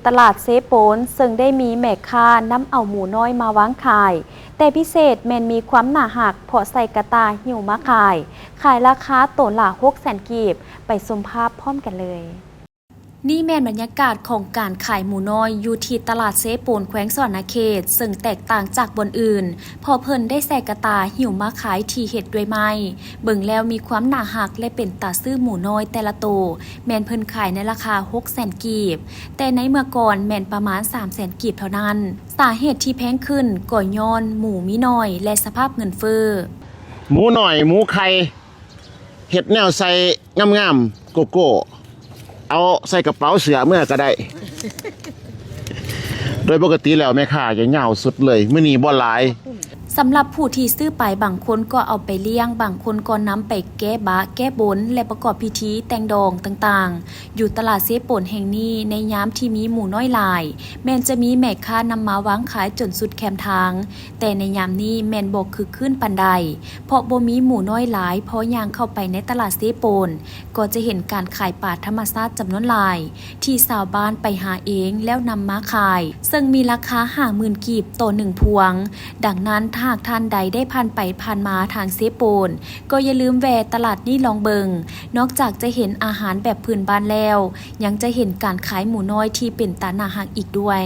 ตลาดเซโปนซึ่งได้มีแม่ค้านำเอาหมูน้อยมาวางขายแต่พิเศษแมนมีความหนาหักเพราะใส่กระตาหิวมาขายราคาตัวละ600,000 กีบไปชมภาพพร้อมกันเลยนี่แม่นบรรยากาศของการขายหมูน้อยอยู่ที่ตลาดเซโปนแขวงสวรรณเขตซึ่งแตกต่างจากบนอื่นพอเพิ่นได้ใส่กระตาหิวมาขายที่เห็ดด้วยไม้เบิ่งแล้วมีความหนาหักและเป็นตาซื้อหมูน้อยแต่ละโตแม่นเพิ่นขายในราคา600,000 กีบแต่ในเมื่อก่อนแม่นประมาณ300,000 กีบเท่านั้นสาเหตุที่แพงขึ้นก็ย้อนหมูมีน้อยและสภาพเงินเฟ้อหมูหน่อยหมูไข่เห็ดแนวใส่งามๆโกโก้เอาใส่กระเป๋าเสือเมื่อก็ได้ โดยปกติแล้วแม่ค้าจะเหงาสุดเลยมื้อนี้บ่หลายสำหรับผู้ที่ซื้อไปบางคนก็เอาไปเลี้ยงบางคนก็นำไปแก้บะแก้บนและประกอบพิธีแต่งดองต่างๆอยู่ตลาดเซโปนแห่งนี้ในยามที่มีหมูน้อยหลายแม่นจะมีแม่ค้านำมาวางขายจนสุดแคมทางแต่ในยามนี้แม่นบ่คือขึ้นปานใดเพราะบ่มีหมูน้อยหลายพอย่างเข้าไปในตลาดเซโปนก็จะเห็นการขายป่าธรรมชาติจำนวนหลายที่ชาวบ้านไปหาเองแล้วนำมาขายซึ่งมีราคา50,000 กีบต่อ1พวงดังนั้นหากท่านใดได้ผ่านไปผ่านมาทางเซโปนก็อย่าลืมแวะตลาดนี้ลองเบิงนอกจากจะเห็นอาหารแบบพื้นบ้านแล้วยังจะเห็นการขายหมูน้อยที่เป็นตาหนาหักอีกด้วย